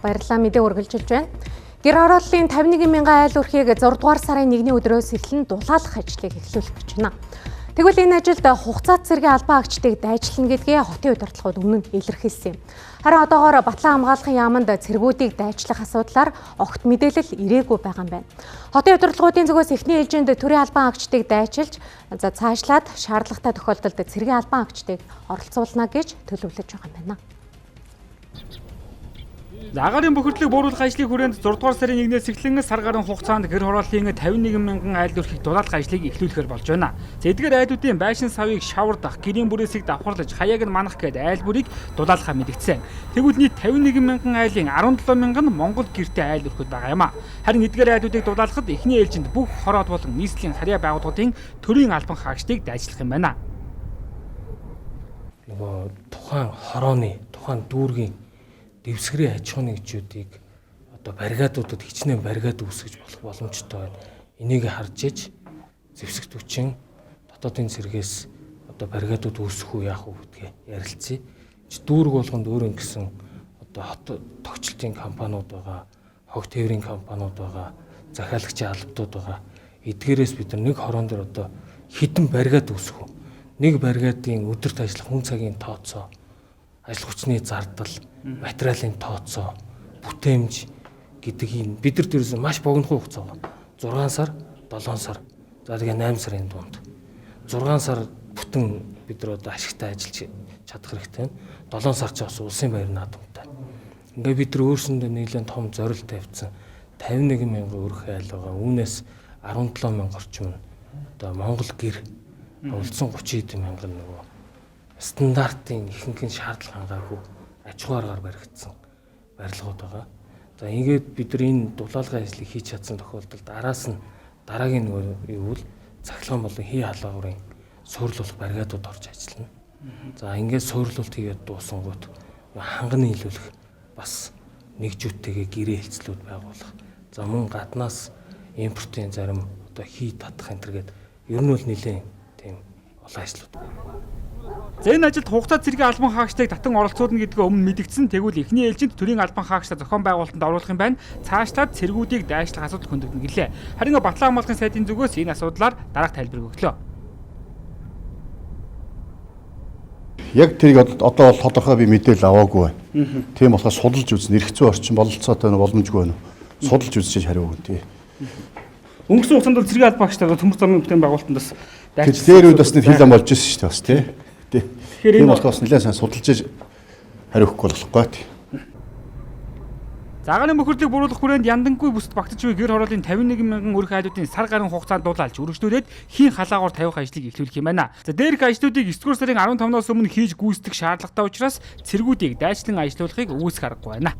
Баярлалаа, мэдээ үргэлжилж байна. Гэр хорооллын 51 мянган айл өрхийг 6 дугаар сарын 1-ний өдрөөс эхлэн дулаалах ажлыг эхлүүлэх гэж байна. Тэгвэл энэ ажилд хугацаат цэргийн албан агчдыг дайчлана гэдгээ хотын удирдлагууд өмнө нь илэрхийлсэн юм. Харин одоогоор Батлан хамгаалахын яаманд цэргүүдийг дайчлах асуудлаар огт мэдээлэл ирээгүй байгаа юм байна. Хотын удирдлагуудын зүгээс эхний ээлжинд төрийн албан агчдыг дайчилж, цаашлаад шаардлагатай тохиолдолд цэргийн албан агчдыг оролцуулна гэж төлөвлөж байгаа юм байна. Агаарын бохирдлыг бууруулах ажлын хүрээнд 6 дугаар сарын 1-ээс эхлэн сар гаруй хугацаанд гэр хорооллын 51 мянган айл өрхийг дулаалах ажлыг эхлүүлэхээр болж байна. Эдгээр айлуудын байшин савыг шавардах, гэрийн бүрээсийг давхарлаж, хаяаг нь манах гээд айл бүрийг дулаалахаа мэдгдсэн. Тэгвэл нийт 51 мянган айлын 17 мянган нь Монгол гэртэй айл өрхөд байгаа юм а. Харин эдгээр айлуудыг дулаалахад эхний ээлжинд бүх хороод болон нийслэлийн харьяа байгууллагын төрийн албан хаагчдыг дайчлах юм байна. Нөгөө тухайн хорооны, тухайн дүүргийн дэвсгэрийн аж ахуйн нэгжүүдийг одоо баррикадуудад хичнээн баррикад үүсгэж болох боломжтой байна. Энийг харж иж зэвсэгт хүчин дотоодын цэргээс одоо баррикадууд үүсгэх үү яах вэ гэдгээ ярилцъя. Дүүрэг болгонд өөр ингэсэн одоо хот тогтчлтын компаниуд байгаа, хог тээврийн компаниуд байгаа, захиалагчийн албадууд байгаа. Эдгээрээс бид нэг хорон дээр одоо хэдэн баррикад үүсгэх үү? Нэг баррикадын өдөрт ажиллах хүн цагийн тооцоо, ажил хүчний зардал, материалын тооцоо, бүтээмж гэдэг юм бид нар дээрээс маш богинохон хугацаа байна. 6 сар, 7 сар, за тэгээ 8 сарын дунд. 6 сар бүтэн бид нар одоо ашигтай ажиллаж чадах хэрэгтэй байна. 7 сар ч бас улсын баяр наадамтай. Ингээ бид нар өөрсөндөө нэлээд том зорилт тавьсан 51 мянган өрх айл байгаа. Үүнээс 17 мянга орчим нь одоо Монгол гэр үлдсэн 30 мянган нөгөө стандартын ихэнх нь шаардлага хангаагүй аж ахуй аргаар баригдсан барилгууд байгаа. За ингээд бид нар энэ дулаалгын ажлыг хийж чадсан тохиолдолд араас нь дараагийн нөгөө юу вэ? Цахилгаан болон хий халаагуурын суйрлуулах баррикадууд орж ажиллана. За ингээд суйрлуулалт хийгээд дуусангууд ханганы нийлүүлэх бас нэгжүүдтэйгээ гэрээ хэлцлүүд байгуулах. За мөн гаднаас импортын зарим одоо хий татах энэ төргээд ер нь бол нэлээд тийм олон ажлууд. За энэ ажилд хугацаа цэргийн албан хаагчдыг татан оролцуулна гэдгээ өмнө мэдгдсэн. Тэгвэл эхний ээлжинд төрийн албан хаагчдаа зохион байгуулалтанд оруулах юм байна. Цаашлаад цэргүүдийг дайшлах асуудал хөндөгдөн гэлээ. Харин Батлан хамгаалахын сайдын зүгээс энэ асуудлаар дараах тайлбар өглөө. Яг тэрийг одоо бол тодорхой би мэдээлэл аваагүй байна. Тийм болохоор судалж үзнэ. Эрх зүйн орчин бололцоотой боломжгүй байна. Судалж үзчихэж хариу өгнө тий. Өнгөрсөн хугацаанд цэргийн албан хаагчдаа төмөр замын бүтээн байгуулалтандаас дайчлсан. Тэр үед бас нэг филм болж ирсэн шүү дээ бас тий. Тэгэхээр энэ болохоос нэлээд сайн судалж хариу өгөхгүй болохгүй тий. За агаарын бохирдлыг бууруулах хүрээнд яндангүй бүсд багтаж буй гэр хорооллын 51 мянган өрх айлуудын сар гаруй хугацаанд дулаалж өргөжлүүлээд хийн халаагуур тавих ажлыг эхлүүлэх юм байна. За дээрх ажлуудыг 9 дугаар сарын 15-наас өмнө хийж гүйцэтгэх шаардлагатай учраас цэргүүдийг дайчлан ажилуулахыг үүсэх аргагүй байна.